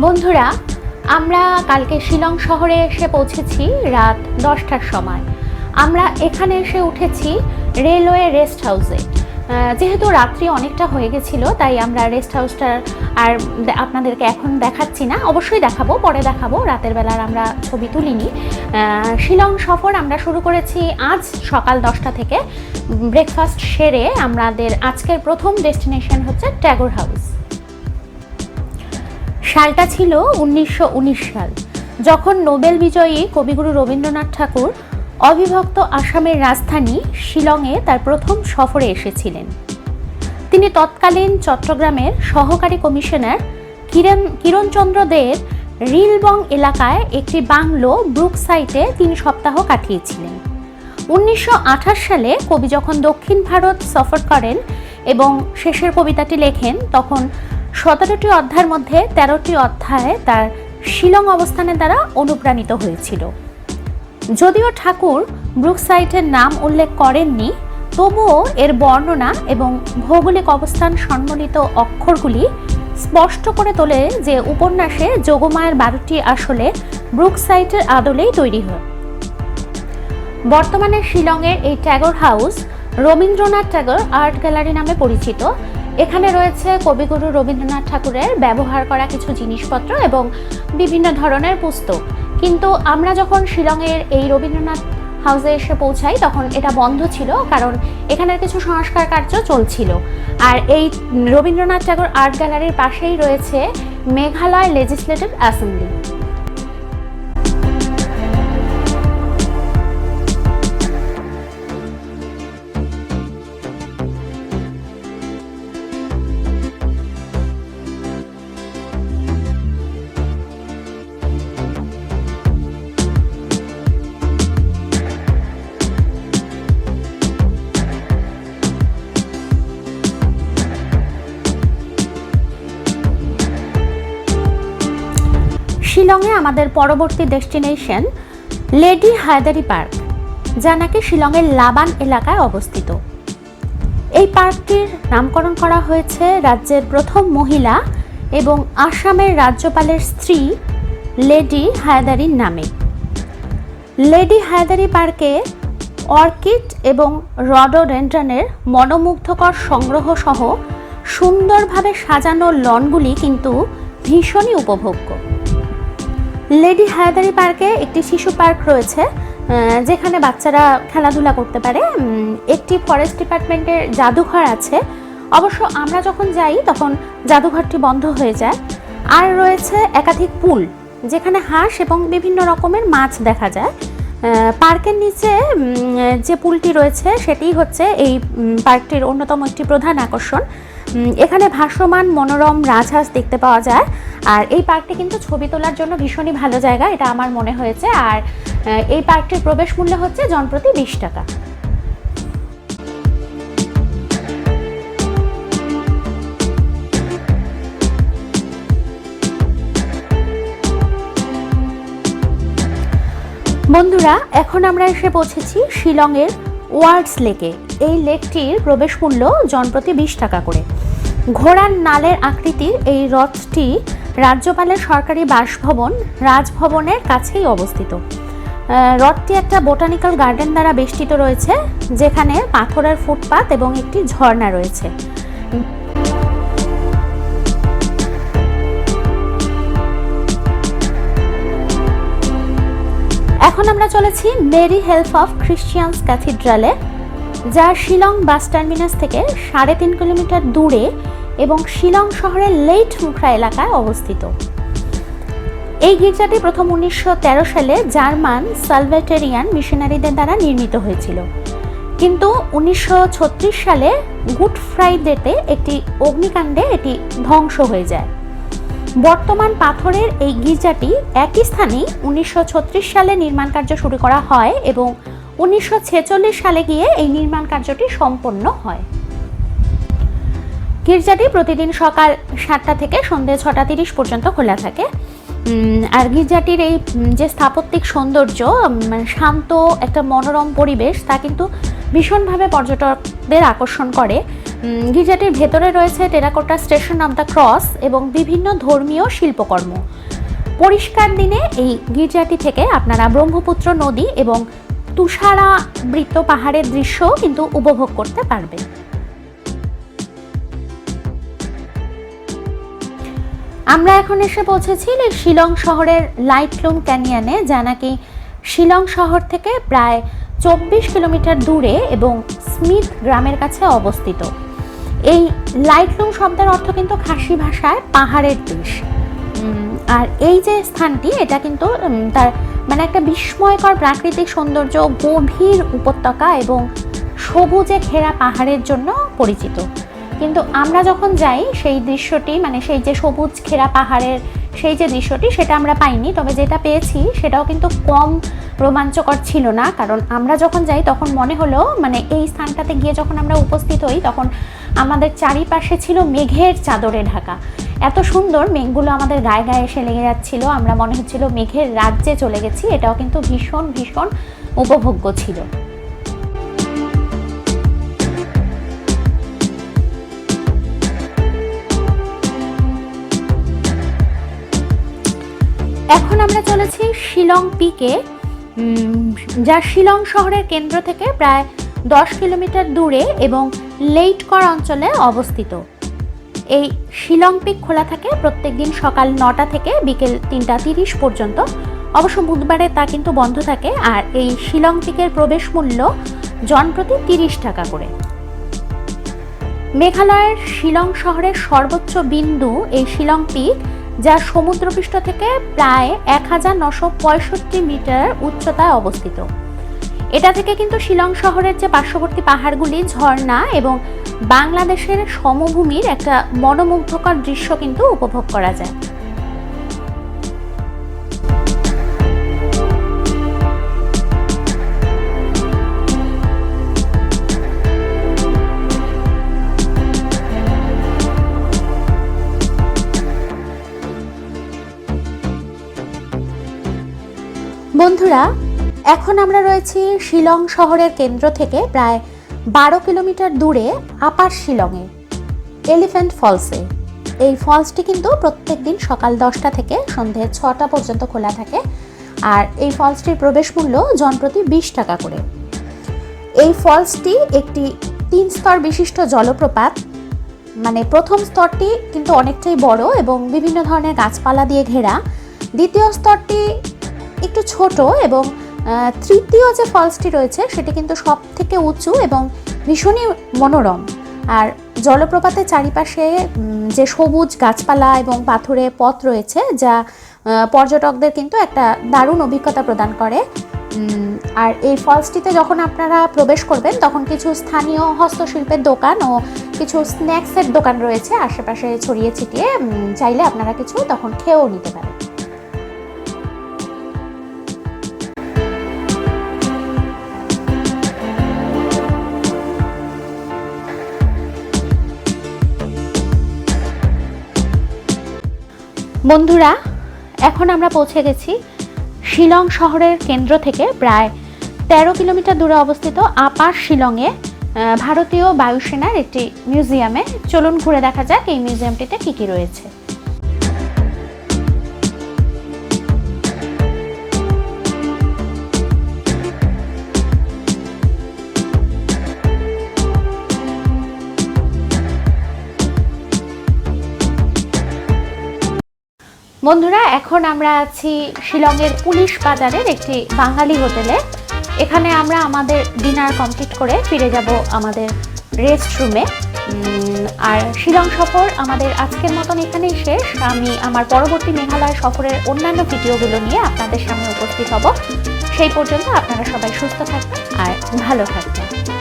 বন্ধুরা, আমরা কালকে শিলং শহরে এসে পৌঁছেছি রাত 10টার সময়। আমরা এখানে এসে উঠেছি রেলওয়ে রেস্ট হাউসে। যেহেতু রাত্রি অনেকটা হয়ে গেছিলো, তাই আমরা রেস্ট হাউসটা আর আপনাদেরকে এখন দেখাচ্ছি না, অবশ্যই দেখাবো, পরে দেখাবো। রাতের বেলার আমরা ছবি তুলিনি। শিলং সফর আমরা শুরু করেছি আজ সকাল 10টা থেকে। ব্রেকফাস্ট সেরে আমাদের আজকের প্রথম ডেস্টিনেশন হচ্ছে ট্যাগর হাউস। সালটা ছিল 1919 সাল, যখন নোবেল বিজয়ী কবিগুরু রবীন্দ্রনাথ ঠাকুর অবিভক্ত আসামের রাজধানী শিলংয়ে তার প্রথম সফরে এসেছিলেন। তিনি তৎকালীন চট্টগ্রামের সহকারী কমিশনার কিরণচন্দ্র দের রিলবং এলাকায় একটি বাংলো ব্রুকসাইডে 3 সপ্তাহ কাটিয়েছিলেন। 1928 সালে কবি যখন দক্ষিণ ভারত সফর করেন এবং শেষের কবিতাটি লেখেন, তখন 17টি অধ্যায়ের মধ্যে 13টি অধ্যায় তার শিলং অবস্থানের দ্বারা অনুপ্রাণিত হয়েছিল। যদিও ঠাকুর ব্রুকসাইডের নাম উল্লেখ করেননি, তবুও এর বর্ণনা এবং ভৌগোলিক অবস্থান সম্বলিত অক্ষরগুলি স্পষ্ট করে তোলে যে উপন্যাসে যোগমায়ার 12টি আসলে ব্রুকসাইডের আদলেই তৈরি হয়। বর্তমানে শিলংয়ের এই Tagore house Rabindranath Tagore art gallery নামে পরিচিত। এখানে রয়েছে কবিগুরু রবীন্দ্রনাথ ঠাকুরের ব্যবহার করা কিছু জিনিসপত্র এবং বিভিন্ন ধরনের পুস্তক। কিন্তু আমরা যখন শিলংয়ের এই রবীন্দ্রনাথ হাউসে এসে পৌঁছাই, তখন এটা বন্ধ ছিল, কারণ এখানের কিছু সংস্কার কার্য চলছিল। আর এই রবীন্দ্রনাথ ট্যাগর আর্ট গ্যালারির পাশেই রয়েছে মেঘালয় লেজিসলেটিভ অ্যাসেম্বলি। শিলংয়ে আমাদের পরবর্তী ডেস্টিনেশন লেডি হায়দারি পার্ক, যা নাকি শিলংয়ের লাবান এলাকায় অবস্থিত। এই পার্কটির নামকরণ করা হয়েছে রাজ্যের প্রথম মহিলা এবং আসামের রাজ্যপালের স্ত্রী লেডি হায়দারির নামে। লেডি হায়দারি পার্কে অর্কিড এবং রডোডেন্ড্রনের মনোমুগ্ধকর সংগ্রহ সহ সুন্দরভাবে সাজানো লনগুলি কিন্তু ভীষণই উপভোগ্য। লেডি হায়দারি পার্কে একটি শিশু পার্ক রয়েছে, যেখানে বাচ্চারা খেলাধুলা করতে পারে। একটি ফরেস্ট ডিপার্টমেন্টের জাদুঘর আছে, অবশ্য আমরা যখন যাই তখন জাদুঘরটি বন্ধ হয়ে যায়। আর রয়েছে একাধিক পুল, যেখানে হাঁস এবং বিভিন্ন রকমের মাছ দেখা যায়। পার্কের নিচে যে পুলটি রয়েছে সেটি হচ্ছে এই পার্কটির অন্যতম একটি প্রধান আকর্ষণ। এখানে ভাসমান মনোরম রাজহাঁস দেখতে পাওয়া যায়। আর এই পার্কটি কিন্তু ছবি তোলার জন্য ভীষণই ভালো জায়গা, এটা আমার মনে হয়েছে। আর এই পার্কটির প্রবেশ মূল্য হচ্ছে জনপ্রতি 20 টাকা। বন্ধুরা, এখন আমরা এসে পৌঁছেছি শিলংয়ের ওয়ার্ডস লেকে। এই লেকটির প্রবেশ মূল্য জনপ্রতি 20 টাকা করে। ঘোড়ার নালের আকৃতির এই হ্রদটি রাজ্যপালের সরকারি বাসভবন রাজভবনের কাছেই অবস্থিত। হ্রদটি একটা বোটানিক্যাল গার্ডেন দ্বারা বেষ্টিত রয়েছে, যেখানে পাথরের ফুটপাত এবং একটি ঝর্ণা রয়েছে। এখন আমরা চলেছি মেরি হেল্প অফ খ্রিস্টিয়ানস ক্যাথিড্রালে, যা শিলং বাস টার্মিনাস থেকে 3.5 কিলোমিটার দূরে এবং শিলং শহরের লেইট মুখরা এলাকায় অবস্থিত। এই গির্জাটি প্রথম 1913 সালে জার্মান সালভেটেরিয়ান মিশনারিদের দ্বারা নির্মিত হয়েছিল, কিন্তু 1936 সালে গুড ফ্রাইডেতে একটি অগ্নিকাণ্ডে এটি ধ্বংস হয়ে যায়। বর্তমান পাথরের এই গির্জাটি একই স্থানেই 1936 সালে নির্মাণ কার্য শুরু করা হয় এবং 1946 সালে গিয়ে এই নির্মাণ কার্যটি সম্পন্ন হয়। গির্জাটি প্রতিদিন সকাল 7টা থেকে সন্ধ্যে 6:30 পর্যন্ত খোলা থাকে। আর গির্জাটির এই যে স্থাপত্যিক সৌন্দর্য, শান্ত একটা মনোরম পরিবেশ, তা কিন্তু ভীষণভাবে পর্যটকদের আকর্ষণ করে। গির্জাটির ভেতরে রয়েছে terracotta station of the cross এবং বিভিন্ন ধর্মীয় শিল্পকর্ম। পরিষ্কার দিনে এই গির্জাটি থেকে আপনারা ব্রহ্মপুত্র নদী এবং তুষারাবৃত পাহাড়ের দৃশ্যও কিন্তু উপভোগ করতে পারবেন। আমরা এখন এসে পৌঁছেছি শিলং শহরের লাইটলুম ক্যানিয়নে, যা নাকি শিলং শহর থেকে প্রায় 24 কিলোমিটার দূরে এবং স্মিথ গ্রামের কাছে অবস্থিত। এই লাইটলুম শব্দের অর্থ কিন্তু খাসি ভাষায় পাহাড়ের দেশ। আর এই যে স্থানটি, এটা কিন্তু তার মানে একটা বিস্ময়কর প্রাকৃতিক সৌন্দর্য, গভীর উপত্যকা এবং সবুজে ঘেরা পাহাড়ের জন্য পরিচিত। কিন্তু আমরা যখন যাই সেই দৃশ্যটি, মানে সেই যে সবুজ ঘেরা পাহাড়ের সেই যে দৃশ্যটি, সেটা আমরা পাইনি। তবে যেটা পেয়েছি সেটাও কিন্তু কম রোমাঞ্চকর ছিল না, কারণ আমরা যখন যাই তখন মনে হলো মানে এই স্থানটাতে গিয়ে যখন আমরা উপস্থিত হই তখন আমাদের চারিপাশে ছিল মেঘের চাদরে ঢাকা। এত সুন্দর মেঘগুলো আমাদের গায়ে গায়ে এসে লেগে যাচ্ছিল, আমরা মনে হচ্ছিল মেঘের রাজ্যে চলে গেছি। এটাও কিন্তু ভীষণ ভীষণ উপভোগ্য ছিল। এখন আমরা চলেছি শিলং পিকে, যা শিলং শহরের কেন্দ্র থেকে প্রায় 10 কিলোমিটার দূরে এবং লেইটকর অঞ্চলে অবস্থিত। এই শিলং পিক খোলা থাকে প্রত্যেক দিন সকাল 9টা থেকে বিকেল 3:30 পর্যন্ত। অবশ্য বুধবারে তা কিন্তু বন্ধ থাকে। আর এই শিলং পিকের প্রবেশ মূল্য জনপ্রতি 30 টাকা করে। মেঘালয়ের শিলং শহরের সর্বোচ্চ বিন্দু এই শিলং পিক, যা সমুদ্রপৃষ্ঠ থেকে প্রায় 1965 মিটার উচ্চতায় অবস্থিত। এটা থেকে কিন্তু শিলং শহরের যে পার্শ্ববর্তী পাহাড়গুলি, ঝর্ণা এবং বাংলাদেশের সমভূমির একটা মনোমুগ্ধকর দৃশ্য কিন্তু উপভোগ করা যায়। বন্ধুরা, এখন আমরা রয়েছি শিলং শহরের কেন্দ্র থেকে প্রায় 12 কিলোমিটার দূরে আপার শিলংয়ে এলিফ্যান্ট ফলসে। এই ফলসটি কিন্তু প্রত্যেক দিন সকাল 10টা থেকে সন্ধে 6টা পর্যন্ত খোলা থাকে। আর এই ফলসটির প্রবেশ মূল্য জনপ্রতি 20 টাকা করে। এই ফলসটি একটি 3 স্তর বিশিষ্ট জলপ্রপাত। মানে প্রথম স্তরটি কিন্তু অনেকটাই বড় এবং বিভিন্ন ধরনের গাছপালা দিয়ে ঘেরা। দ্বিতীয় স্তরটি একটু ছোট এবং তৃতীয় যে ফলসটি রয়েছে সেটি কিন্তু সব থেকে উঁচু এবং ভীষণই মনোরম। আর জলপ্রপাতের চারিপাশে যে সবুজ গাছপালা এবং পাথুরে পথ রয়েছে, যা পর্যটকদের কিন্তু একটা দারুণ অভিজ্ঞতা প্রদান করে। আর এই ফলসটিতে যখন আপনারা প্রবেশ করবেন তখন কিছু স্থানীয় হস্তশিল্পের দোকান ও কিছু স্ন্যাক্সের দোকান রয়েছে আশেপাশে ছড়িয়ে ছিটিয়ে, চাইলে আপনারা কিছু তখন খেয়েও নিতে পারেন। বন্ধুরা, এখন আমরা পৌঁছে গেছি শিলং শহরের কেন্দ্র থেকে প্রায় 13 কিলোমিটার দূরে অবস্থিত আপার শিলংয়ে ভারতীয় বায়ুসেনার একটি মিউজিয়ামে। চলুন ঘুরে দেখা যাক এই মিউজিয়ামটিতে কী কী রয়েছে। বন্ধুরা, এখন আমরা আছি শিলংয়ের পুলিশ বাজারের একটি বাঙালি হোটেলে। এখানে আমরা আমাদের ডিনার কমপ্লিট করে ফিরে যাব আমাদের রেস্ট রুমে। আর শিলং সফর আমাদের আজকের মতন এখানেই শেষ। আমি আমার পরবর্তী মেঘালয় সফরের অন্যান্য ভিডিওগুলো নিয়ে আপনাদের সামনে উপস্থিত হব। সেই পর্যন্ত আপনারা সবাই সুস্থ থাকবেন আর ভালো থাকবেন।